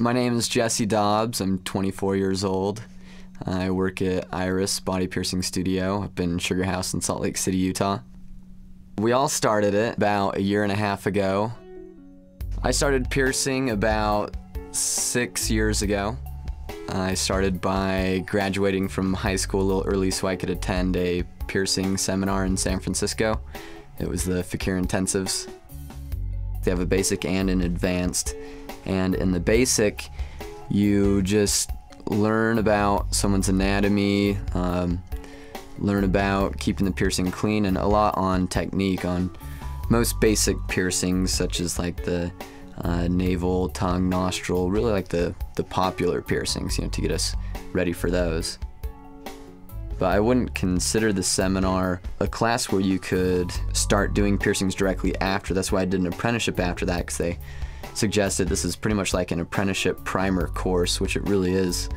My name is Jesse Dobbs. I'm 24 years old. I work at Iris Body Piercing Studio up in Sugar House in Salt Lake City, Utah. We all started it about a year and a half ago. I started piercing about 6 years ago. I started by graduating from high school a little early so I could attend a piercing seminar in San Francisco. It was the Fakir Intensives. They have a basic and an advanced. And in the basic, you just learn about someone's anatomy, learn about keeping the piercing clean, and a lot on technique on most basic piercings, such as like the navel, tongue, nostril, really like the popular piercings, you know, to get us ready for those. But I wouldn't consider the seminar a class where you could start doing piercings directly after. That's why I did an apprenticeship after that, because they suggested this is pretty much like an apprenticeship primer course, which it really is.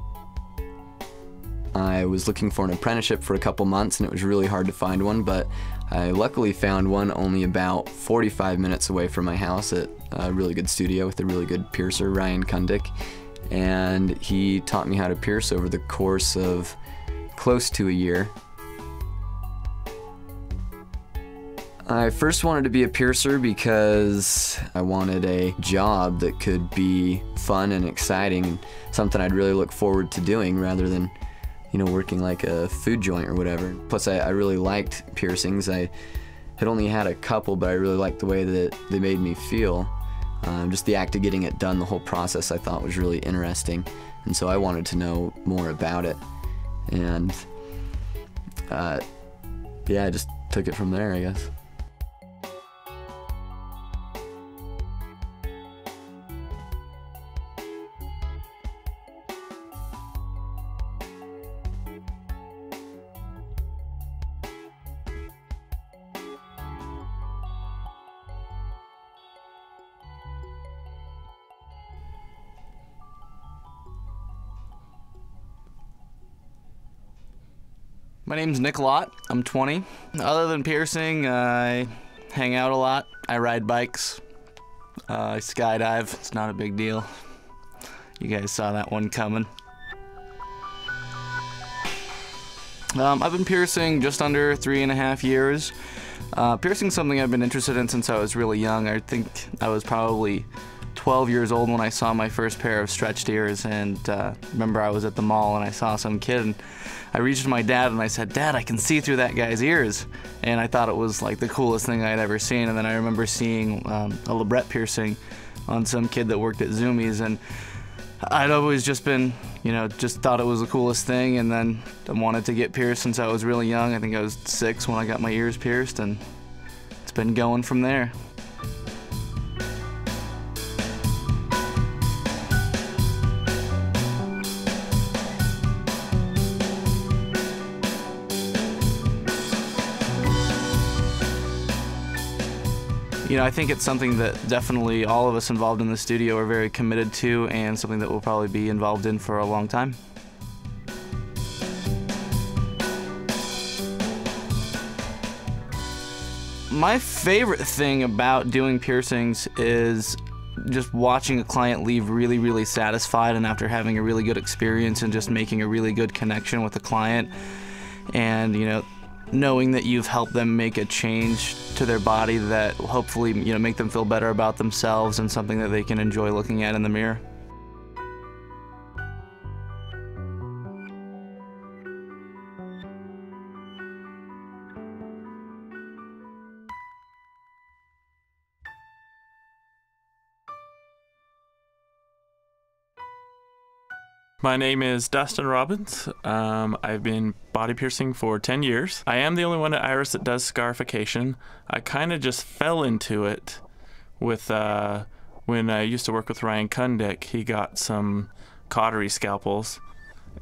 I was looking for an apprenticeship for a couple months and it was really hard to find one, but I luckily found one only about 45 minutes away from my house at a really good studio with a really good piercer, Ryan Kundick, and he taught me how to pierce over the course of close to a year. I first wanted to be a piercer because I wanted a job that could be fun and exciting and something I'd really look forward to doing rather than, you know, working like a food joint or whatever. Plus I really liked piercings. I had only had a couple, but I really liked the way that they made me feel. Just the act of getting it done, the whole process I thought was really interesting, and so I wanted to know more about it. And yeah, I just took it from there, I guess. My name's Nick Lott. I'm 20. Other than piercing, I hang out a lot. I ride bikes. I skydive. It's not a big deal. You guys saw that one coming. I've been piercing just under 3.5 years. Piercing's something I've been interested in since I was really young. I think I was probably 12 years old when I saw my first pair of stretched ears, and remember I was at the mall and I saw some kid and I reached to my dad and I said, "Dad, I can see through that guy's ears." And I thought it was like the coolest thing I'd ever seen. And then I remember seeing a labret piercing on some kid that worked at Zoomies, and I'd always just been, you know, just thought it was the coolest thing, and then I wanted to get pierced since I was really young. I think I was 6 when I got my ears pierced, and it's been going from there. You know, I think it's something that definitely all of us involved in the studio are very committed to, and something that we'll probably be involved in for a long time. My favorite thing about doing piercings is just watching a client leave really, really satisfied, and after having a really good experience and just making a really good connection with the client, and, you know, knowing that you've helped them make a change to their body that will hopefully, you know, make them feel better about themselves and something that they can enjoy looking at in the mirror. My name is Dustin Robbins. I've been body piercing for 10 years. I am the only one at Iris that does scarification. I kind of just fell into it with when I used to work with Ryan Kundick. He got some cautery scalpels,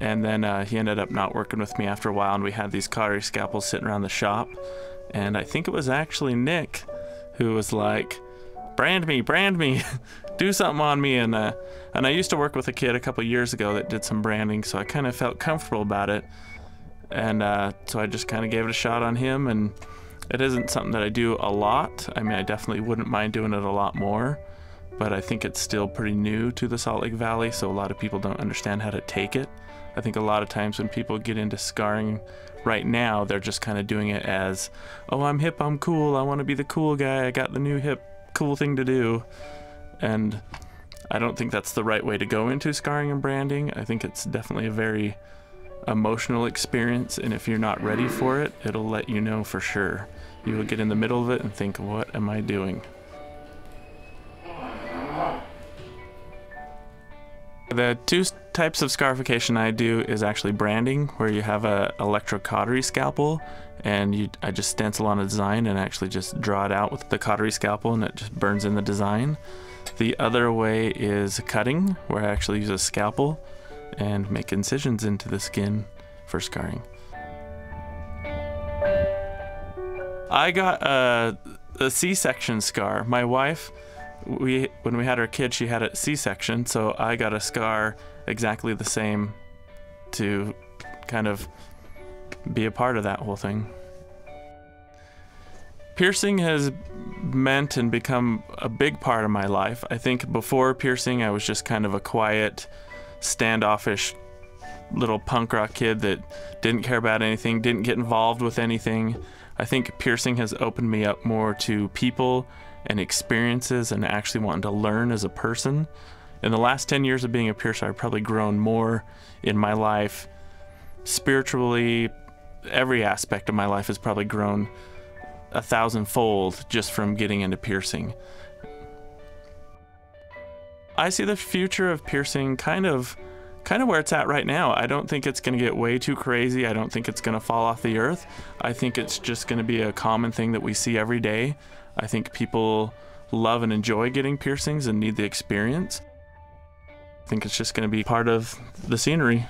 and then he ended up not working with me after a while, and we had these cautery scalpels sitting around the shop. And I think it was actually Nick who was like, brand me, do something on me. And I used to work with a kid a couple years ago that did some branding, so I kind of felt comfortable about it. And so I just kind of gave it a shot on him, and it isn't something that I do a lot. I mean, I definitely wouldn't mind doing it a lot more, but I think it's still pretty new to the Salt Lake Valley, so a lot of people don't understand how to take it. I think a lot of times when people get into scarring right now, they're just kind of doing it as, oh, I'm hip, I'm cool, I want to be the cool guy, I got the new hip, cool thing to do. And I don't think that's the right way to go into scarring and branding. I think it's definitely a very emotional experience, and if you're not ready for it, it'll let you know for sure. You will get in the middle of it and think, what am I doing? The two types of scarification I do is actually branding, where you have a electrocautery scalpel, and I just stencil on a design and actually just draw it out with the cautery scalpel, and it just burns in the design. The other way is cutting, where I actually use a scalpel and make incisions into the skin for scarring. I got a C-section scar. My wife, when we had our kid, she had a C-section, so I got a scar exactly the same to kind of be a part of that whole thing. Piercing has meant and become a big part of my life. I think before piercing, I was just kind of a quiet, standoffish little punk rock kid that didn't care about anything, didn't get involved with anything. I think piercing has opened me up more to people and experiences and actually wanting to learn as a person. In the last 10 years of being a piercer, I've probably grown more in my life. Spiritually, every aspect of my life has probably grown 1,000-fold just from getting into piercing. I see the future of piercing kind of where it's at right now. I don't think it's going to get way too crazy. I don't think it's going to fall off the earth. I think it's just going to be a common thing that we see every day. I think people love and enjoy getting piercings and need the experience. I think it's just going to be part of the scenery.